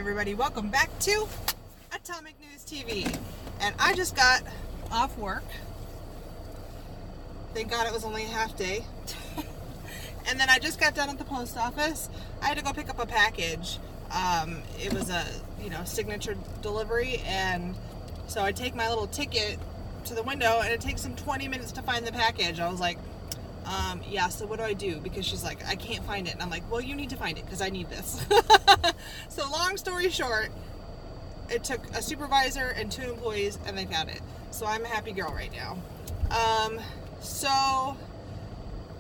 everybody, welcome back to Atomic News TV. And I just got off work. Thank God it was only a half day. And then I just got done at the post office. I had to go pick up a package. It was a, signature delivery, and so I take my little ticket to the window, and it takes them 20 minutes to find the package. I was like, yeah, so what do I do? Because she's like, I can't find it. And I'm like, well, you need to find it because I need this. So long story short, it took a supervisor and 2 employees, and they found it. So I'm a happy girl right now. So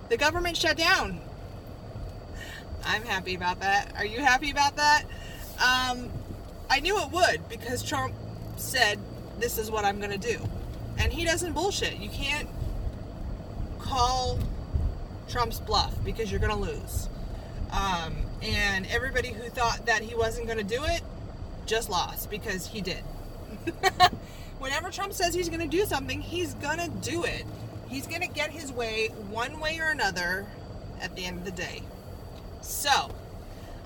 the government shut down. I'm happy about that. Are you happy about that? I knew it would, because Trump said, this is what I'm going to do. And he doesn't bullshit. You can't call Trump's bluff, because you're going to lose. And everybody who thought that he wasn't going to do it just lost, because he did. Whenever Trump says he's going to do something, he's going to do it. He's going to get his way one way or another at the end of the day. So,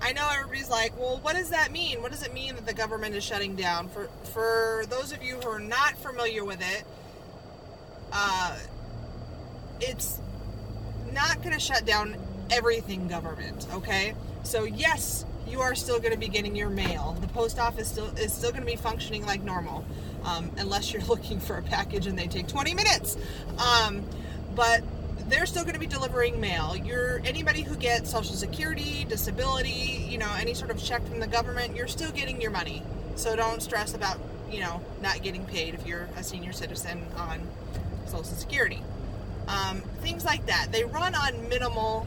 I know everybody's like, well, what does that mean? What does it mean that the government is shutting down? For those of you who are not familiar with it, it's not going to shut down everything government, okay? So yes, you are still going to be getting your mail. The post office is still going to be functioning like normal, unless you're looking for a package and they take 20 minutes. But they're still going to be delivering mail. Anybody who gets Social Security, disability, any sort of check from the government, you're still getting your money. So don't stress about, not getting paid if you're a senior citizen on Social Security. Things like that. They run on minimal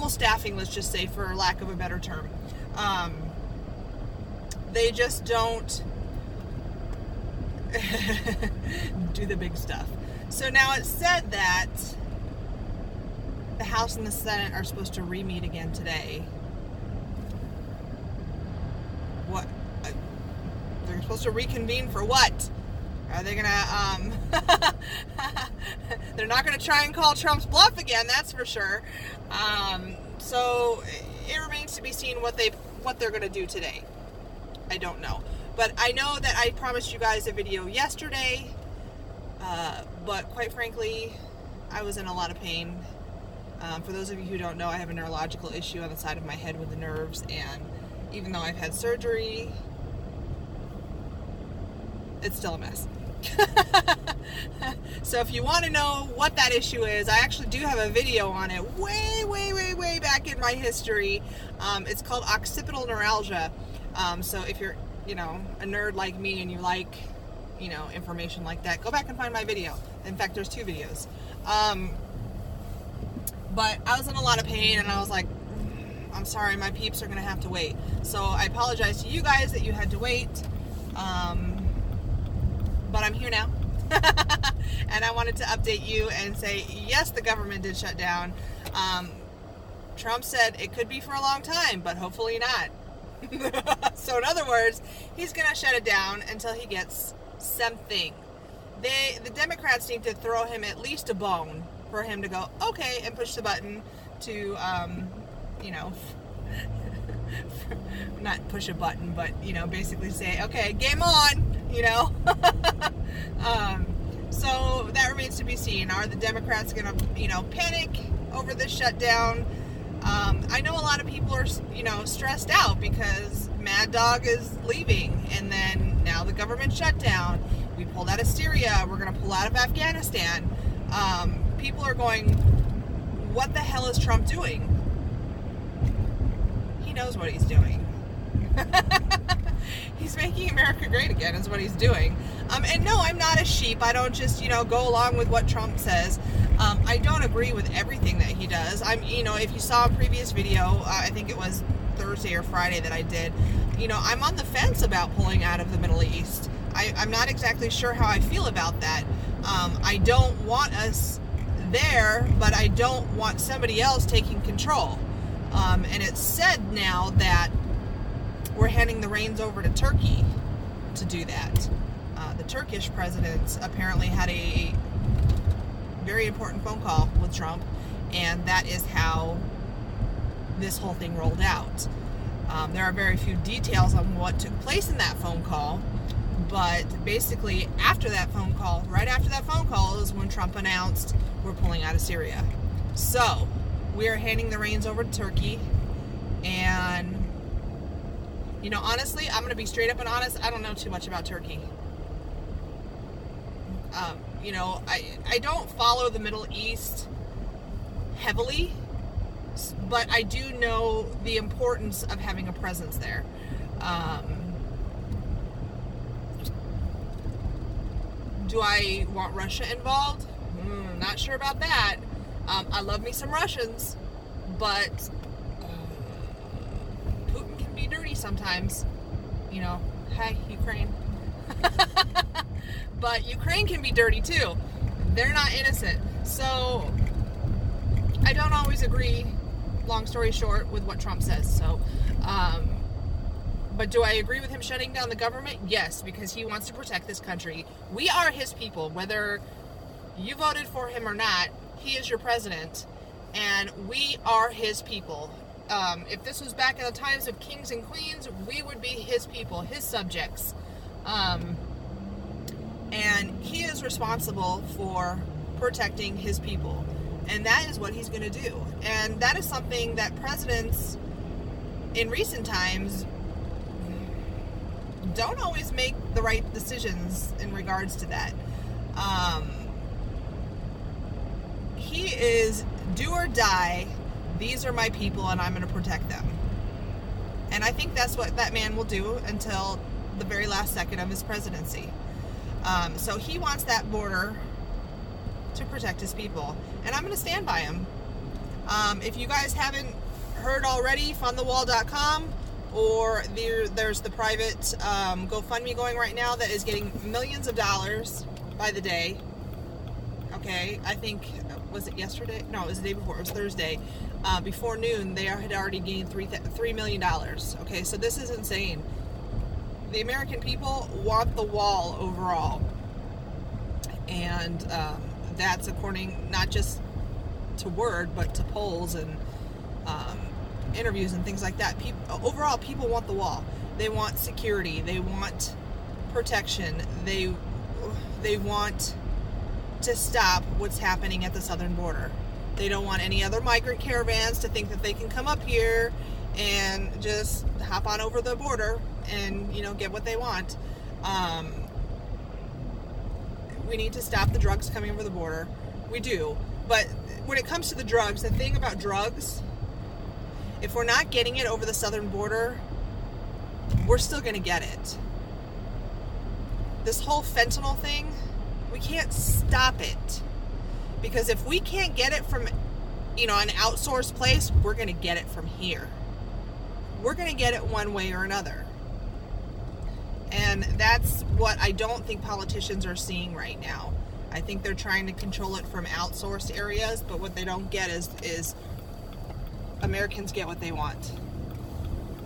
staffing, let's just say, for lack of a better term. They just don't do the big stuff. So now it's said that the House and the Senate are supposed to re-meet again today. What? They're supposed to reconvene for what? Are they gonna, they're not gonna try and call Trump's bluff again, that's for sure. So it remains to be seen what they're gonna do today. I don't know. But I know that I promised you guys a video yesterday, but quite frankly, I was in a lot of pain. For those of you who don't know, I have a neurological issue on the side of my head with the nerves, and even though I've had surgery, it's still a mess. So if you want to know what that issue is, I actually do have a video on it way back in my history. It's called occipital neuralgia. So if you're, a nerd like me and you like, information like that, go back and find my video. In fact, there's 2 videos. But I was in a lot of pain, and I was like, I'm sorry, my peeps are going to have to wait. So I apologize to you guys that you had to wait. But I'm here now. And I wanted to update you and say, yes, the government did shut down. Trump said it could be for a long time, but hopefully not. So in other words, he's going to shut it down until he gets something. The Democrats need to throw him at least a bone for him to go, okay, and push the button to, not push a button, but, basically say, okay, game on, So that remains to be seen. Are the Democrats going to, panic over this shutdown? I know a lot of people are, stressed out because Mad Dog is leaving, and then now the government shut down. We pulled out of Syria. We're going to pull out of Afghanistan. People are going, what the hell is Trump doing? He knows what he's doing. He's making America great again is what he's doing. And no, I'm not a sheep. I don't just, go along with what Trump says. I don't agree with everything that he does. If you saw a previous video, I think it was Thursday or Friday that I did, I'm on the fence about pulling out of the Middle East. I'm not exactly sure how I feel about that. I don't want us there, but I don't want somebody else taking control. And it's said now that we're handing the reins over to Turkey to do that. The Turkish president apparently had a very important phone call with Trump, and that is how this whole thing rolled out. There are very few details on what took place in that phone call, but basically after that phone call, right after that phone call is when Trump announced we're pulling out of Syria. So we are handing the reins over to Turkey, and honestly, I'm going to be straight up and honest, I don't know too much about Turkey. I don't follow the Middle East heavily, but I do know the importance of having a presence there. Do I want Russia involved? Not sure about that. I love me some Russians, but Putin can be dirty sometimes. Hey, Ukraine. But Ukraine can be dirty too. They're not innocent. So I don't always agree, long story short, with what Trump says. So, but do I agree with him shutting down the government? Yes, because he wants to protect this country. We are his people, whether you voted for him or not. He is your president, and we are his people. If this was back in the times of kings and queens, we would be his people, his subjects. And he is responsible for protecting his people. And that is what he's going to do. And that is something that presidents in recent times don't always make the right decisions in regards to that. He is do or die. These are my people and I'm going to protect them. And I think that's what that man will do until the very last second of his presidency. So he wants that border to protect his people. And I'm going to stand by him. If you guys haven't heard already, fundthewall.com, or there's the private GoFundMe going right now that is getting millions of dollars by the day. Okay, I think, was it yesterday? No, it was the day before. It was Thursday. Before noon, they had already gained $3 million. Okay, so this is insane. The American people want the wall overall. And that's according not just to word, but to polls and interviews and things like that. Overall, people want the wall. They want security. They want protection. They want to stop what's happening at the southern border. They don't want any other migrant caravans to think that they can come up here and just hop on over the border and get what they want. We need to stop the drugs coming over the border. We do. But when it comes to the drugs, the thing about drugs, if we're not getting it over the southern border, we're still going to get it. This whole fentanyl thing, we can't stop it. Because if we can't get it from, an outsourced place, we're going to get it from here. We're going to get it one way or another. And that's what I don't think politicians are seeing right now. I think they're trying to control it from outsourced areas, but what they don't get is Americans get what they want.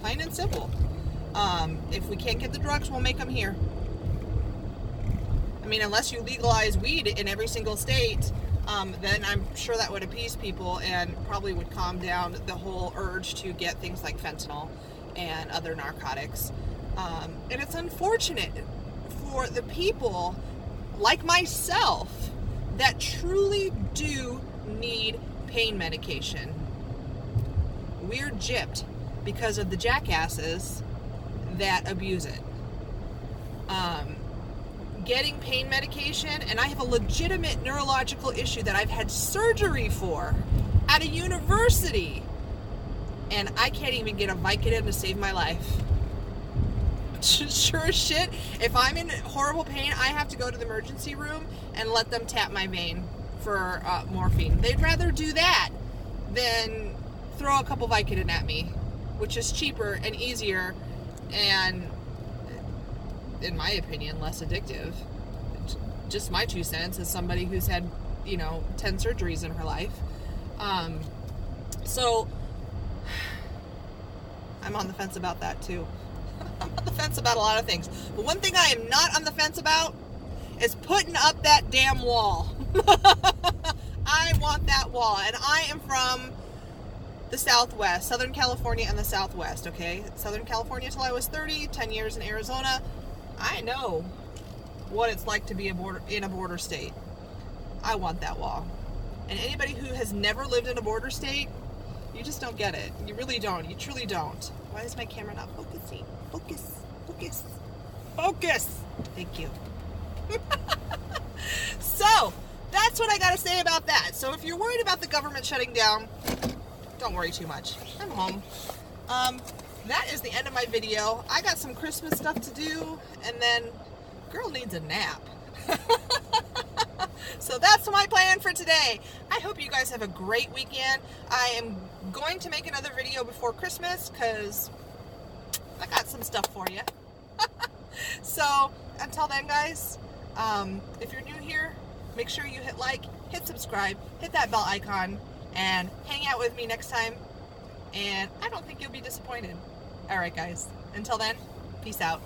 Plain and simple. If we can't get the drugs, we'll make them here. I mean, unless you legalize weed in every single state, then I'm sure that would appease people and probably would calm down the whole urge to get things like fentanyl and other narcotics. And it's unfortunate for the people like myself that truly do need pain medication. We're gypped because of the jackasses that abuse it. Getting pain medication, and I have a legitimate neurological issue that I've had surgery for at a university, and I can't even get a Vicodin to save my life. Sure as shit, if I'm in horrible pain, I have to go to the emergency room and let them tap my vein for morphine. They'd rather do that than throw a couple Vicodin at me, which is cheaper and easier and, in my opinion, less addictive. Just my 2 cents as somebody who's had, 10 surgeries in her life. So I'm on the fence about that too. I'm on the fence about a lot of things. But one thing I am not on the fence about is putting up that damn wall. I want that wall. And I am from the Southwest, Southern California and the Southwest, okay? Southern California till I was 30, 10 years in Arizona. I know what it's like to be in a border state. I want that wall. And anybody who has never lived in a border state, you just don't get it. You really don't. You truly don't. Why is my camera not focusing? Focus. Focus. Focus. Thank you. So, that's what I got to say about that. So if you're worried about the government shutting down, don't worry too much. I'm home. That is the end of my video. I got some Christmas stuff to do, and then girl needs a nap. So that's my plan for today. I hope you guys have a great weekend. I am going to make another video before Christmas because I got some stuff for you. So until then, guys, if you're new here, make sure you hit like, hit subscribe, hit that bell icon, and hang out with me next time. And I don't think you'll be disappointed. All right, guys. Until then, peace out.